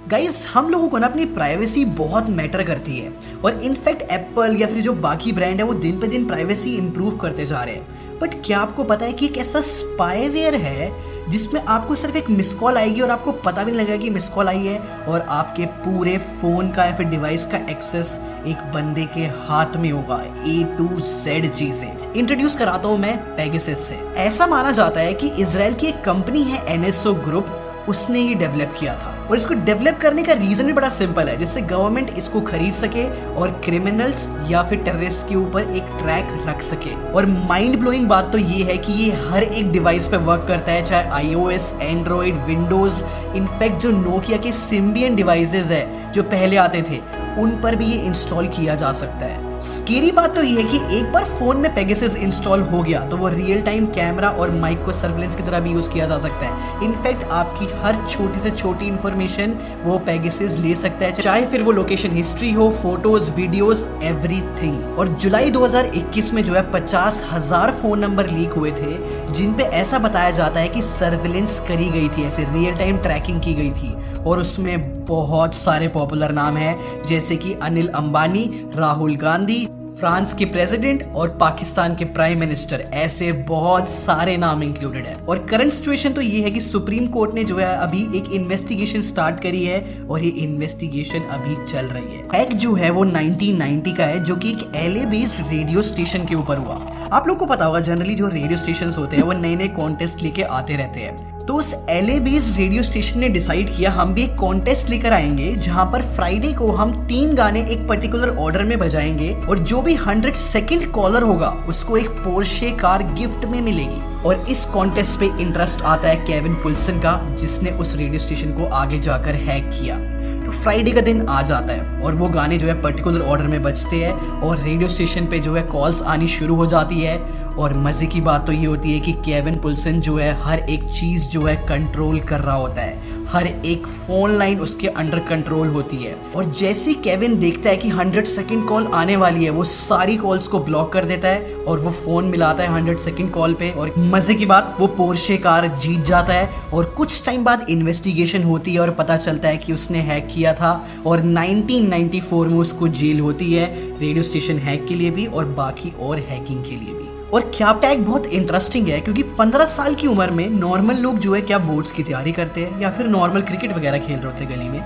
Guys हम लोगों को ना अपनी प्राइवेसी बहुत मैटर करती है और इनफैक्ट एप्पल या फिर जो बाकी ब्रांड है वो दिन पे दिन प्राइवेसी इंप्रूव करते जा रहे हैं। बट क्या आपको पता है कि एक ऐसा स्पाईवेयर है जिसमें आपको सिर्फ एक मिस कॉल आएगी और आपको पता भी नहीं लगेगा कि मिस कॉल आई है और आपके पूरे फोन का या फिर डिवाइस का एक्सेस एक बंदे के हाथ में होगा। A to Z चीजें इंट्रोड्यूस कराता हूं मैं पेगासस से। ऐसा माना जाता है कि इजराइल की एक कंपनी है NSO ग्रुप, उसने ये डेवलप किया था और इसको डेवलप करने का रीजन भी बड़ा सिंपल है, जिससे गवर्नमेंट इसको खरीद सके और क्रिमिनल्स या फिर टेररिस्ट के ऊपर एक ट्रैक रख सके। और माइंड ब्लोइंग बात तो ये है कि ये हर एक डिवाइस पे वर्क करता है, चाहे iOS, एंड्रॉइड, विंडोज, इनफैक्ट जो नोकिया के सिम्बियन डिवाइसेस है जो पहले आते थे उन पर भी ये इंस्टॉल किया जा सकता है। स्केरी बात तो ये है कि एक बार फोन में पेगासस इंस्टॉल हो गया तो वो रियल टाइम कैमरा और माइक को सर्विलेंस की तरह भी यूज किया जा सकता है। इनफैक्ट आपकी हर छोटी से छोटी इंफॉर्मेशन वो पेगासस ले सकता है, चाहे फिर वो लोकेशन हिस्ट्री हो, फोटोज, वीडियोस, एवरीथिंग। और जुलाई 2021 में जो है 50,000 फोन नंबर लीक हुए थे जिन पे ऐसा बताया जाता है कि सर्विलेंस करी गई थी, ऐसे रियल टाइम ट्रैकिंग की गई थी। और उसमें बहुत सारे पॉपुलर नाम हैं जैसे कि अनिल अंबानी, राहुल गांधी, फ्रांस के प्रेसिडेंट और पाकिस्तान के प्राइम मिनिस्टर, ऐसे बहुत सारे नाम इंक्लूडेड है। और करंट सिचुएशन तो ये है कि सुप्रीम कोर्ट ने जो है अभी एक इन्वेस्टिगेशन स्टार्ट करी है और ये इन्वेस्टिगेशन अभी चल रही है। हैक जो है वो 1990 का है, जो कि एक LA बेस्ड रेडियो स्टेशन के ऊपर हुआ। आप लोग को पता होगा जनरली जो रेडियो स्टेशन होते हैं वो नए नए कॉन्टेस्ट लेके आते रहते हैं। तो उस LA बेस्ड रेडियो स्टेशन ने डिसाइड किया हम भी एक कॉन्टेस्ट लेकर आएंगे जहां पर फ्राइडे को हम 3 गाने एक पर्टिकुलर ऑर्डर में बजाएंगे और जो भी 100 सेकंड कॉलर होगा उसको एक पोर्शे कार गिफ्ट में मिलेगी। और इस कॉन्टेस्ट पे इंटरेस्ट आता है केविन पुल्सन का, जिसने उस रेडियो स्टेशन को आगे जाकर हैक किया। तो फ्राइडे का दिन आ जाता है और वो गाने जो है पर्टिकुलर ऑर्डर में बजते हैं और रेडियो स्टेशन पे जो है कॉल्स आनी शुरू हो जाती है। और मजे की बात तो ये होती है कि केविन पुल्सन जो है हर एक चीज जो है कंट्रोल कर रहा होता है, हर एक फोन लाइन उसके अंडर कंट्रोल होती है। और जैसे केविन देखता है कि 100 सेकंड कॉल आने वाली है वो सारी कॉल्स को ब्लॉक कर देता है और वो फोन मिलाता है 100 सेकंड कॉल पे। और मजे की बात, वो पोर्शे कार जीत जाता है और कुछ टाइम बाद इन्वेस्टिगेशन होती है और पता चलता है कि उसने हैक किया था और 1994 में उसको जेल होती है, रेडियो स्टेशन हैक के लिए भी और बाकी और हैकिंग के लिए भी। और क्या टैग बहुत इंटरेस्टिंग है क्योंकि 15 साल की उम्र में नॉर्मल लोग जो है क्या बोर्ड्स की तैयारी करते हैं या फिर नॉर्मल क्रिकेट वगैरह खेल रहे होते हैं गली में,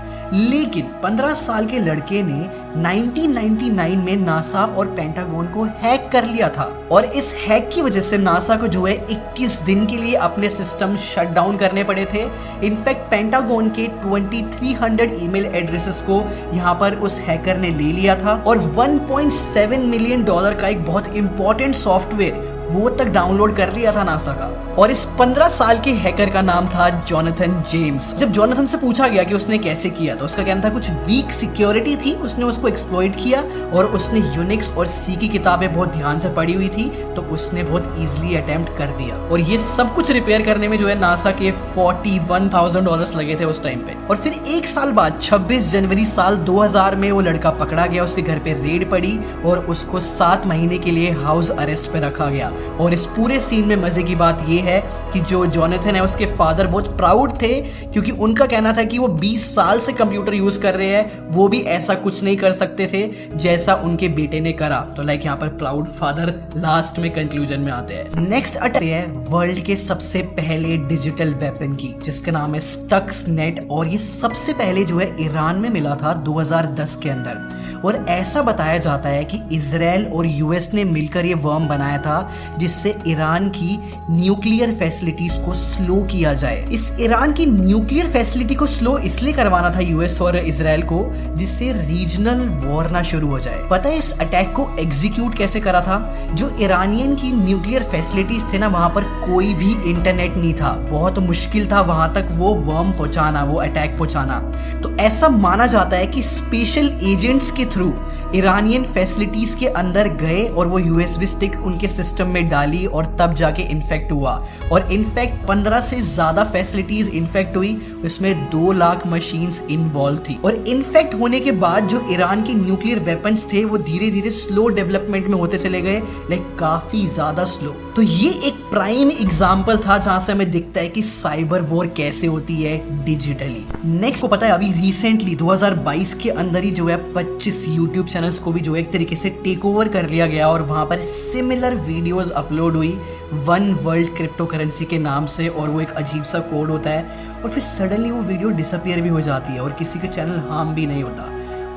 लेकिन 15 साल के लड़के ने 1999 में नासा और पेंटागन को हैक कर लिया था। और इस हैक की वजह से नासा को जो है 21 दिन के लिए अपने सिस्टम शट डाउन करने पड़े थे। इनफैक्ट पेंटागन के 2300 ईमेल एड्रेसेस को यहाँ पर उस हैकर ने ले लिया था और $1.7 मिलियन का एक बहुत इंपॉर्टेंट सॉफ्टवेयर वो तक डाउनलोड कर लिया था नासा का। और इस 15 साल के हैकर का नाम था जोनाथन जेम्स। जब जोनाथन से पूछा गया कि उसने कैसे किया तो उसका कहना था कुछ वीक सिक्योरिटी थी, उसने उसको एक्सप्लॉइट किया और उसने यूनिक्स और सी की किताबें बहुत ध्यान से पढ़ी हुई थी तो उसने बहुत इजीली अटेम्प्ट कर दिया। और ये सब कुछ रिपेयर करने में जो है नासा के $41,000 लगे थे उस टाइम पे। और फिर एक साल बाद 26 जनवरी साल 2000 में वो लड़का पकड़ा गया, उसके घर पे रेड पड़ी और उसको 7 महीने के लिए हाउस अरेस्ट पे रखा गया। और इस पूरे सीन में मजे की बात ये है कि जो जोनाथन है उसके फादर बहुत प्राउड थे क्योंकि उनका कहना था कि वो 20 साल से कंप्यूटर यूज कर रहे हैं, वो भी ऐसा कुछ नहीं कर सकते थे जैसा उनके बेटे ने करा। तो लाइक यहाँ पर प्राउड फादर लास्ट में कंक्लूजन में आते हैं। नेक्स्ट अटैक है वर्ल्ड के सबसे पहले डिजिटल वेपन की, जिसका नाम है स्टक्सनेट। और ये सबसे पहले जो है ईरान में मिला था 2010 के अंदर। और ऐसा बताया जाता है कि इजराइल और US ने मिलकर ये वर्म बनाया था जिससे ईरान की न्यूक्लियर फैसिलिटीज को स्लो किया जाए। इस ईरान की न्यूक्लियर फैसिलिटी को स्लो इसलिए करवाना था US और इजराइल को जिससे रीजनल वॉर ना शुरू हो जाए। पता है इस अटैक को एग्जीक्यूट कैसे करा था? जो ईरानियन की न्यूक्लियर फैसिलिटीज थे ना, वहां पर कोई भी इंटरनेट नहीं था, बहुत मुश्किल था वहां तक वो वर्म पहुंचाना, वो अटैक पहुंचाना। तो ऐसा माना जाता है कि स्पेशल एजेंट्स के थ्रू ईरानियन फैसिलिटीज के अंदर गए और वो USB स्टिक उनके सिस्टम में डाली और तब जाके इन्फेक्ट हुआ। और इनफैक्ट 15 से ज्यादा फैसिलिटीज इन्फेक्ट हुई, उसमें 2 लाख मशीन्स इन्वॉल्व थी। और इन्फेक्ट होने के बाद जो ईरान के न्यूक्लियर वेपन्स थे वो धीरे धीरे स्लो डेवलपमेंट में होते चले गए, लाइक काफी ज्यादा स्लो। तो ये एक प्राइम एग्जाम्पल था जहां से हमें दिखता है कि साइबर वॉर कैसे होती है डिजिटली। नेक्स्ट को पता है, अभी रिसेंटली 2022 के अंदर ही जो है 25 यूट्यूब चैनल्स को भी जो है एक तरीके से टेक ओवर कर लिया गया और वहां पर सिमिलर वीडियोस अपलोड हुई वन वर्ल्ड क्रिप्टो करेंसी के नाम से, और वो एक अजीब सा कोड होता है और फिर सडनली वो वीडियो डिसअपियर भी हो जाती है और किसी के चैनल हार्म भी नहीं होता।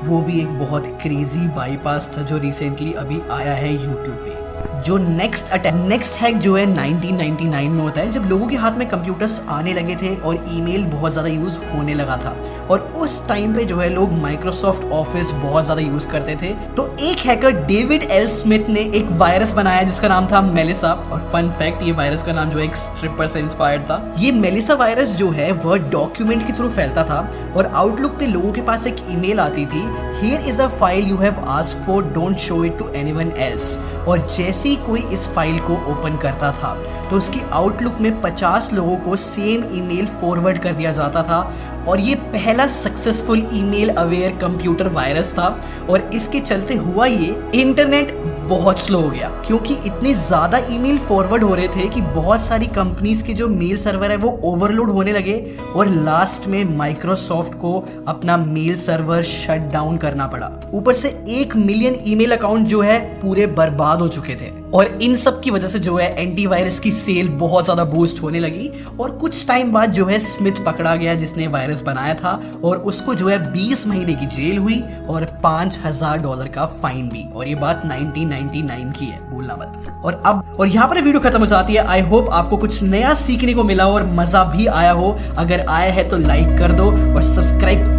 वो भी एक बहुत क्रेजी बाईपास था जो रिसेंटली अभी आया है यूट्यूब पे। जो नेक्स्ट हैक जो है 1999 में होता है, जब लोगों के हाथ में कंप्यूटर्स आने लगे थे और ईमेल बहुत ज़्यादा यूज़ होने लगा था, और उस टाइम पे जो है लोग माइक्रोसॉफ्ट ऑफिस बहुत ज़्यादा यूज़ करते थे। तो एक हैकर डेविड एल स्मिथ ने एक वायरस बनाया जिसका नाम था मेलिसा, और फन फैक्ट, ये वायरस का नाम जो है एक स्ट्रिपर से इंस्पायर्ड था। ये मेलिसा वायरस जो है वह डॉक्यूमेंट के थ्रू फैलता था और आउटलुक पे लोगों के पास एक ईमेल आती थी, here is a file you have asked for, don't show it to anyone else. और जैसे ही कोई इस फाइल को ओपन करता था तो उसकी आउटलुक में 50 लोगों को सेम ईमेल फॉरवर्ड कर दिया जाता था, और ये पहला successful email aware computer virus था। और इसके चलते हुआ ये इंटरनेट बहुत स्लो हो गया, क्योंकि इतने ज़्यादा ईमेल फॉरवर्ड हो रहे थे कि बहुत सारी कंपनीज के जो मेल सर्वर है वो ओवरलोड होने लगे, और लास्ट में माइक्रोसॉफ्ट को अपना मेल सर्वर शट डाउन करना पड़ा। ऊपर से 1 मिलियन ईमेल अकाउंट जो है पूरे बर्बाद हो चुके थे। और इन सब की वजह से जो है एंटीवायरस की सेल बहुत ज़्यादा बूस्ट होने लगी, और कुछ टाइम बाद जो है स्मिथ पकड़ा गया जिसने वायरस बनाया था, और उसको जो है 20 महीने की जेल हुई और $5000 का फाइन भी। और ये बात 1999 की है, भूलना मत। और यहाँ पर वीडियो खत्म हो जाती है। आई होप आपको कुछ नया सीखने को मिला और मजा भी आया हो। अगर आया है तो लाइक कर दो और सब्सक्राइब